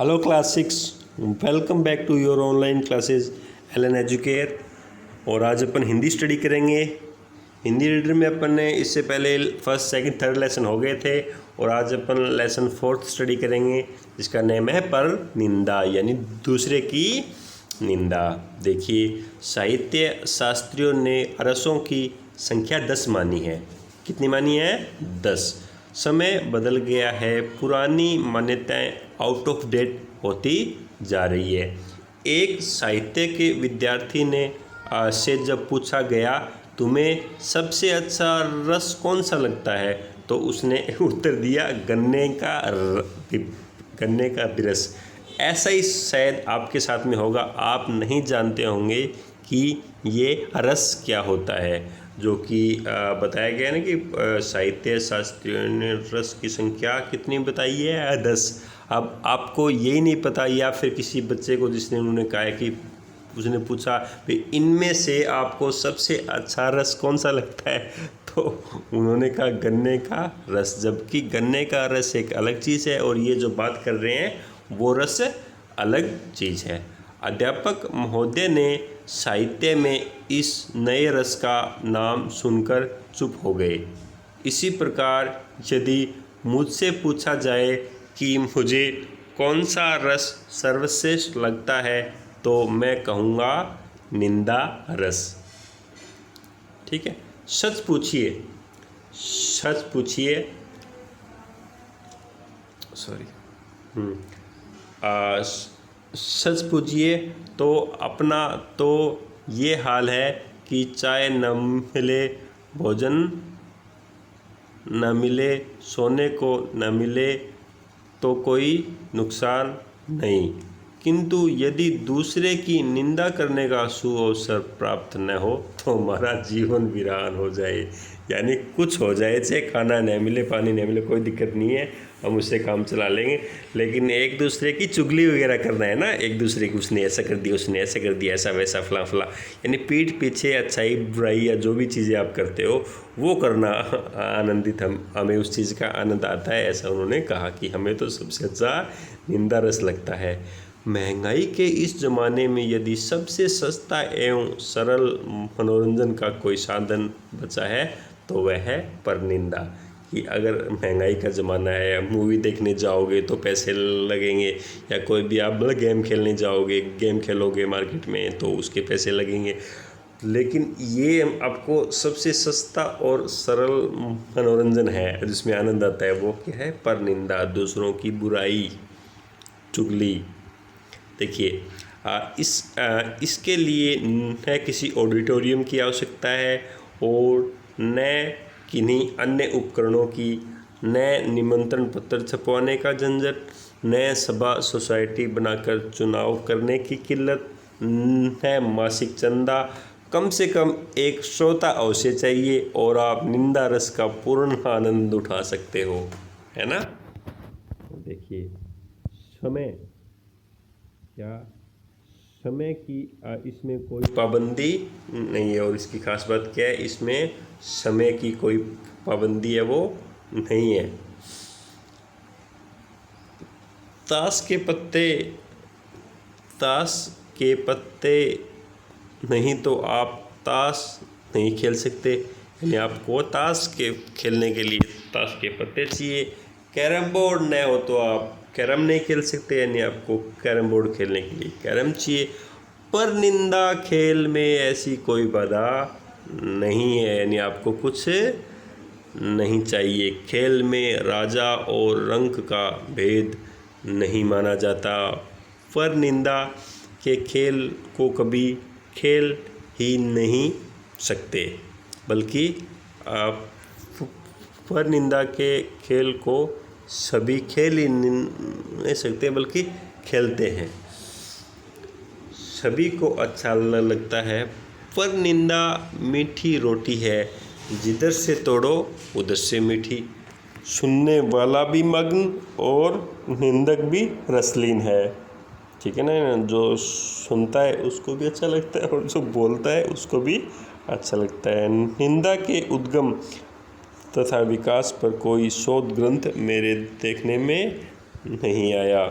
Hello class 6, welcome back to your online classes Allen Educare. और आज अपन Hindi study करेंगे। Hindi reader में अपन ने इससे पहले फर्स्ट सेकंड थर्ड लेसन हो गए थे और आज अपन लेसन फोर्थ स्टडी करेंगे जिसका नेम है पर निंदा, यानी दूसरे की निंदा। देखिए, साहित्य शास्त्रियों ने अरसों की संख्या 10 मानी है। कितनी मानी है? 10। समय बदल गया है, पुरानी मान्यताएं आउट ऑफ डेट होती जा रही है। एक साहित्य के विद्यार्थी ने से जब पूछा गया तुम्हें सबसे अच्छा रस कौन सा लगता है, तो उसने उत्तर दिया गन्ने का रस। ऐसा ही शायद आपके साथ में होगा। आप नहीं जानते होंगे कि ये रस क्या होता है, जो कि बताया गया ना कि साहित्य शास्त्रियों ने रस की संख्या कितनी बताई है? 10। अब आपको यही नहीं पता, या फिर किसी बच्चे को जिसने उन्होंने कहा है कि उसने पूछा कि इनमें से आपको सबसे अच्छा रस कौन सा लगता है, तो उन्होंने कहा गन्ने का रस, जबकि गन्ने का रस एक अलग चीज़ है और ये जो बात कर रहे हैं वो रस अलग चीज़ है। अध्यापक महोदय ने साहित्य में इस नए रस का नाम सुनकर चुप हो गए। इसी प्रकार यदि मुझसे पूछा जाए कि मुझे कौन सा रस सर्वश्रेष्ठ लगता है, तो मैं कहूँगा निंदा रस। ठीक है, सच पूछिए, सच पूछिए तो अपना तो ये हाल है कि चाय न मिले, भोजन न मिले, सोने को न मिले तो कोई नुकसान नहीं, किंतु यदि दूसरे की निंदा करने का सुअवसर प्राप्त न हो तो हमारा जीवन वीरान हो जाए। यानी कुछ हो जाए, चाहे खाना न मिले, पानी न मिले, कोई दिक्कत नहीं है, हम उससे काम चला लेंगे, लेकिन एक दूसरे की चुगली वगैरह करना है ना, एक दूसरे की उसने ऐसा कर दिया, उसने ऐसा कर दिया, ऐसा वैसा फला फला, यानी पीठ पीछे अच्छाई बुराई या जो भी चीज़ें आप करते हो वो करना आनंदित, हमें उस चीज़ का आनंद आता है। ऐसा उन्होंने कहा कि हमें तो सबसे अच्छा निंदा रस लगता है। महंगाई के इस ज़माने में यदि सबसे सस्ता एवं सरल मनोरंजन का कोई साधन बचा है तो वह है परनिंदा। कि अगर महंगाई का ज़माना है, मूवी देखने जाओगे तो पैसे लगेंगे, या कोई भी आप गेम खेलने जाओगे, गेम खेलोगे मार्केट में तो उसके पैसे लगेंगे, लेकिन ये आपको सबसे सस्ता और सरल मनोरंजन है जिसमें आनंद आता है, वो क्या है? परनिंदा, दूसरों की बुराई, चुगली। देखिए, इसके लिए न किसी ऑडिटोरियम की आवश्यकता है और न किन्हीं अन्य उपकरणों की, न निमंत्रण पत्र छपवाने का झंझट, न सभा सोसाइटी बनाकर चुनाव करने की किल्लत, न मासिक चंदा। कम से कम एक श्रोता अवश्य चाहिए और आप निंदा रस का पूर्ण आनंद उठा सकते हो, है ना? देखिए, समय की इसमें कोई पाबंदी नहीं है, और इसकी खास बात क्या है, इसमें समय की कोई पाबंदी है वो नहीं है। ताश के पत्ते नहीं तो आप ताश नहीं खेल सकते, यानी आपको ताश के खेलने के लिए ताश के पत्ते चाहिए। कैरम बोर्ड न हो तो आप कैरम नहीं खेल सकते, यानी आपको कैरम बोर्ड खेलने के लिए कैरम चाहिए। पर निंदा खेल में ऐसी कोई बाधा नहीं है, यानी आपको कुछ नहीं चाहिए। खेल में राजा और रंक का भेद नहीं माना जाता। पर निंदा के खेल को कभी खेल ही नहीं सकते, बल्कि आप पर निंदा के खेल को सभी खेल ही नहीं सकते बल्कि खेलते हैं। सभी को अच्छा लगता है। पर निंदा मीठी रोटी है, जिधर से तोड़ो उधर से मीठी। सुनने वाला भी मग्न और निंदक भी रसलीन है। ठीक है ना? जो सुनता है उसको भी अच्छा लगता है और जो बोलता है उसको भी अच्छा लगता है। निंदा के उद्गम तथा विकास पर कोई शोध ग्रंथ मेरे देखने में नहीं आया।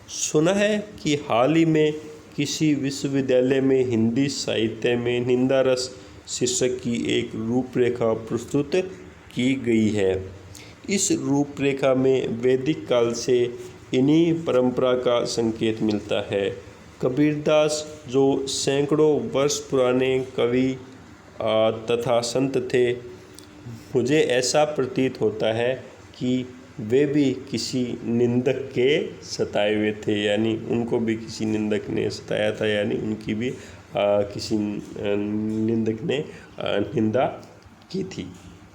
सुना है कि हाल ही में किसी विश्वविद्यालय में हिंदी साहित्य में निंदा रस शीर्षक की एक रूपरेखा प्रस्तुत की गई है। इस रूपरेखा में वैदिक काल से इन्हीं परंपरा का संकेत मिलता है। कबीरदास, जो सैकड़ों वर्ष पुराने कवि तथा संत थे, मुझे ऐसा प्रतीत होता है कि वे भी किसी निंदक के सताए हुए थे, यानी उनको भी किसी निंदक ने सताया था, यानी उनकी भी किसी निंदक ने निंदा की थी।